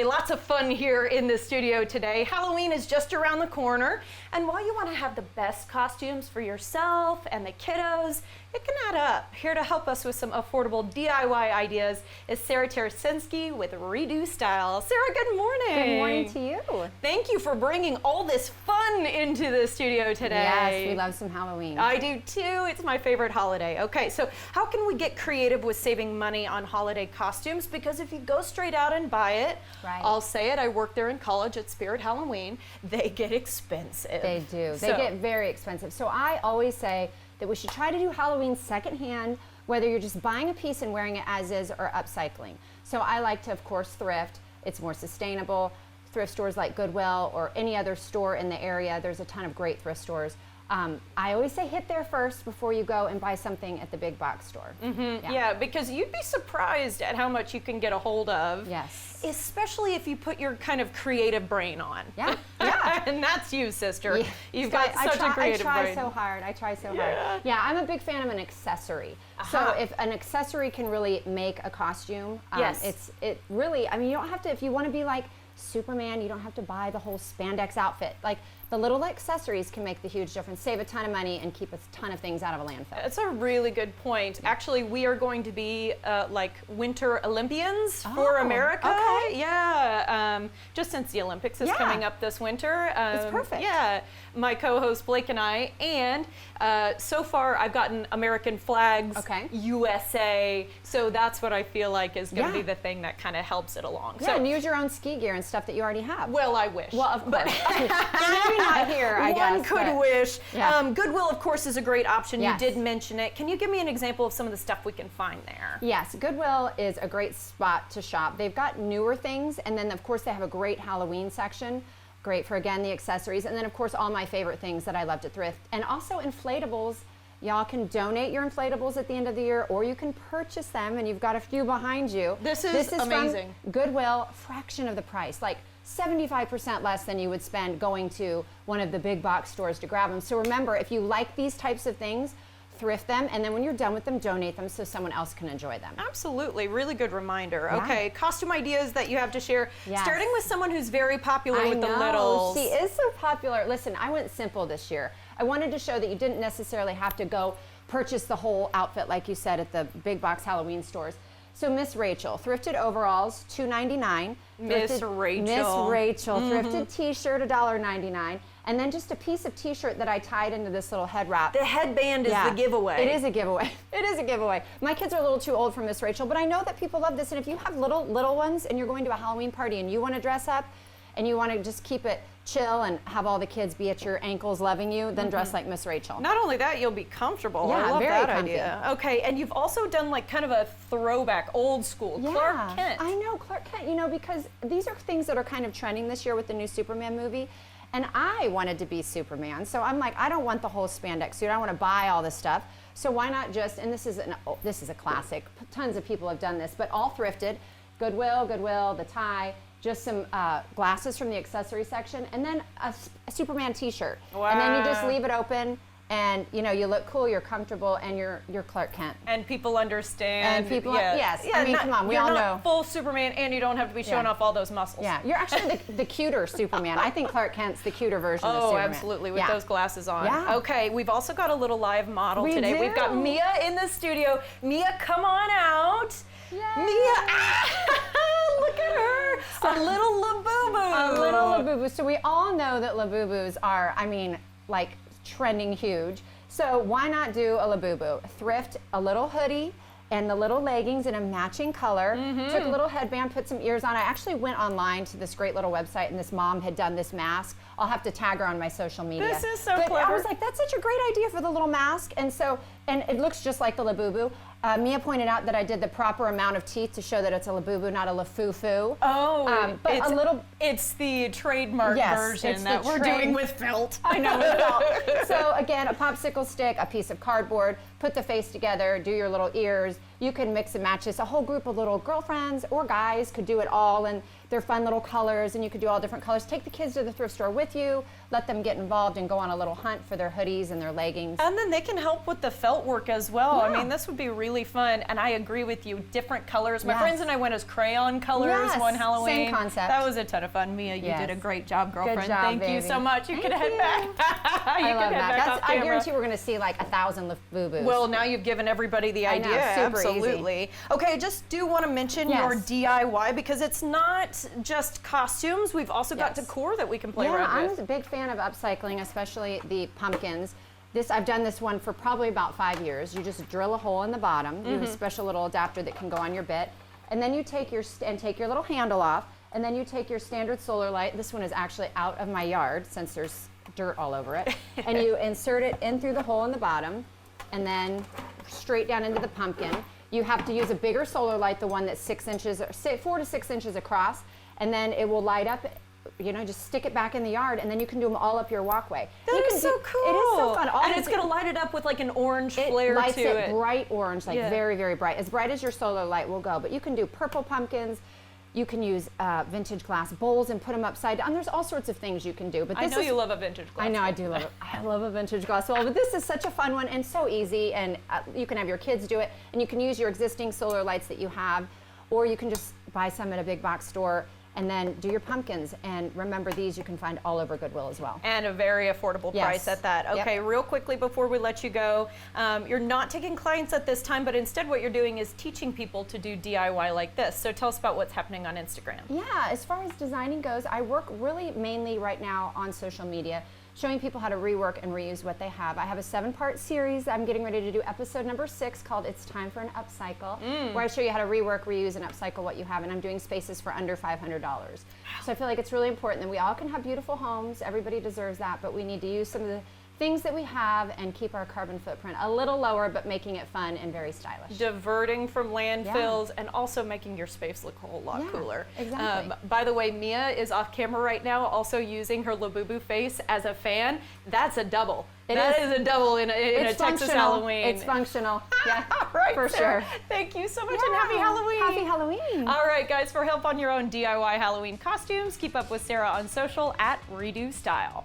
Lots of fun here in the studio today. Halloween is just around the corner, and while you want to have the best costumes for yourself and the kiddos, it can add up. Here to help us with some affordable DIY ideas is Sarah Tarasinski with Redeux Style. Sarah, good morning. Good morning to you. Thank you for bringing all this fun into the studio today. Yes, we love some Halloween. I do too. It's my favorite holiday. Okay, so how can we get creative with saving money on holiday costumes? Because if you go straight out and buy it, right. I'll say it, I worked there in college at Spirit Halloween, they get expensive. They do. They get very expensive. So I always say that we should try to do Halloween secondhand, whether you're just buying a piece and wearing it as is or upcycling. So I like to, of course, thrift. It's more sustainable. Thrift stores like Goodwill or any other store in the area, there's a ton of great thrift stores. I always say hit there first before you go and buy something at the big box store. Mm-hmm. Yeah, because you'd be surprised at how much you can get a hold of. Yes. Especially if you put your kind of creative brain on. Yeah, yeah. And that's you, sister. Yeah. You've got such a creative brain. I try so hard. Yeah, I'm a big fan of an accessory. So if an accessory can really make a costume, yes. it really, I mean, you don't have to, if you want to be like Superman, you don't have to buy the whole spandex outfit. Like, the little accessories can make the huge difference, save a ton of money, and keep a ton of things out of a landfill. That's a really good point. Actually, we are going to be like Winter Olympians for America. Okay. Yeah, just since the Olympics is coming up this winter. It's perfect. Yeah, my co-host Blake and I, and so far I've gotten American flags, USA, so that's what I feel like is going to be the thing that kind of helps it along. Yeah, so, and use your own ski gear and stuff that you already have. Well, I wish. Well, of course. Maybe not here, I guess. One could wish. Yeah. Goodwill, of course, is a great option. Yes. You did mention it. Can you give me an example of some of the stuff we can find there? Yes, Goodwill is a great spot to shop. They've got newer things, and then, of course, they have a great Halloween section. Great for, again, the accessories. And then, of course, all my favorite things that I love to thrift. And also inflatables. Y'all can donate your inflatables at the end of the year, or you can purchase them, and you've got a few behind you. This is amazing. From Goodwill, fraction of the price, like 75% less than you would spend going to one of the big box stores to grab them. So remember, if you like these types of things, thrift them, and then when you're done with them, donate them so someone else can enjoy them. Absolutely, really good reminder. Yeah. Okay, costume ideas that you have to share, Yes. starting with someone who's very popular with the I know. littles. She is so popular. Listen, I went simple this year. I wanted to show that you didn't necessarily have to go purchase the whole outfit, like you said, at the big box Halloween stores. So Miss Rachel, thrifted overalls, $2.99. Miss Rachel. Miss Rachel, thrifted t-shirt, $1.99. And then just a piece of t-shirt that I tied into this little head wrap. The headband is the giveaway. It is a giveaway. It is a giveaway. My kids are a little too old for Miss Rachel, but I know that people love this. And if you have little ones and you're going to a Halloween party and you want to dress up and you want to just keep it chill and have all the kids be at your ankles loving you, then dress like Miss Rachel. Not only that, you'll be comfortable. Yeah, I love very that comfy. idea. Okay, and you've also done like kind of a throwback, old school, Clark Kent. I know, Clark Kent, you know, because these are things that are kind of trending this year with the new Superman movie. And I wanted to be Superman, so I'm like, I don't want the whole spandex suit. I want to buy all this stuff. So why not just, and this is a classic, tons of people have done this, but all thrifted, Goodwill, the tie, just some glasses from the accessory section, and then a Superman t-shirt. Wow. And then you just leave it open, and you know, you look cool, you're comfortable, and you're Clark Kent. And people understand. And people, yes. I mean, come on, we all You're know. not full Superman, and you don't have to be showing off all those muscles. Yeah, you're actually the cuter Superman. I think Clark Kent's the cuter version of Superman. Oh, absolutely, with those glasses on. Yeah. Okay, we've also got a little live model today. do. We've got Mia in the studio. Mia, come on out. Yay. Mia, look at her. A little Labubu. A little Labubu. So we all know that Labubus are, I mean, like trending huge. So why not do a Labubu? Thrift a little hoodie and the little leggings in a matching color. Took a little headband, put some ears on. I actually went online to this great little website, and this mom had done this mask. I'll have to tag her on my social media. This is so but clever. I was like, that's such a great idea for the little mask. And so, and it looks just like the Labubu. Mia pointed out that I did the proper amount of teeth to show that it's a Labubu, not a Lafufu. Oh, but it's a little. It's the trademark version it's that the we're doing with felt. I know, with felt. So again, a popsicle stick, a piece of cardboard, put the face together, do your little ears. You can mix and match this. A whole group of little girlfriends or guys could do it all, and they're fun little colors, and you could do all different colors. Take the kids to the thrift store with you, let them get involved and go on a little hunt for their hoodies and their leggings. And then they can help with the felt work as well. Yeah. I mean, this would be really fun, and I agree with you, different colors. My Yes. friends and I went as crayon colors Yes, one Halloween. same concept. That was a ton of fun. Mia, you Yes. did a great job, girlfriend. job, Thank you baby. so much. You Thank can head you. back. You I can love head that. back off I camera. guarantee we're going to see like 1,000 boo-boos. Well, now you've given everybody the I know, idea. super easy. Absolutely. Okay, I just do want to mention Yes. your DIY because it's not just costumes. We've also got Yes. decor that we can play yeah, around I'm with. a big fan of upcycling, especially the pumpkins. I've done this one for probably about 5 years. You just drill a hole in the bottom. You have a special little adapter that can go on your bit, and then you take your little handle off, and then you take your standard solar light. This one is actually out of my yard since there's dirt all over it, and you insert it in through the hole in the bottom, and then straight down into the pumpkin. You have to use a bigger solar light, the one that's 6 inches, 4 to 6 inches across, and then it will light up. Just stick it back in the yard, and then you can do them all up your walkway. That is so cool. It is so fun. And it's going to light it up with like an orange flare it lights to it it. bright orange, like Yeah. very, very bright. As bright as your solar light will go. But you can do purple pumpkins. You can use vintage glass bowls and put them upside down. There's all sorts of things you can do. But I this know is, you love a vintage glass. I know, I do love it. I love a vintage glass bowl. But this is such a fun one and so easy. And you can have your kids do it. And you can use your existing solar lights that you have. Or you can just buy some at a big box store and then do your pumpkins. And remember, these you can find all over Goodwill as well. And a very affordable Yes. price at that. Yep. Okay, real quickly before we let you go, you're not taking clients at this time, but instead what you're doing is teaching people to do DIY like this. So tell us about what's happening on Instagram. Yeah, as far as designing goes, I work really mainly right now on social media, showing people how to rework and reuse what they have. I have a 7-part series. I'm getting ready to do episode number 6 called It's Time for an Upcycle, where I show you how to rework, reuse, and upcycle what you have. And I'm doing spaces for under $500. So I feel like it's really important that we all can have beautiful homes. Everybody deserves that, but we need to use some of the things that we have and keep our carbon footprint a little lower, but making it fun and very stylish. Diverting from landfills and also making your space look a whole lot Yeah, cooler. exactly. By the way, Mia is off camera right now, also using her Labubu face as a fan. That's a double. That is a double in a Texas Halloween. It's functional. Yeah, Right, for Sarah. sure. Thank you so much Yeah. and happy Halloween. Happy Halloween. All right, guys, for help on your own DIY Halloween costumes, keep up with Sarah on social at Redeux Style.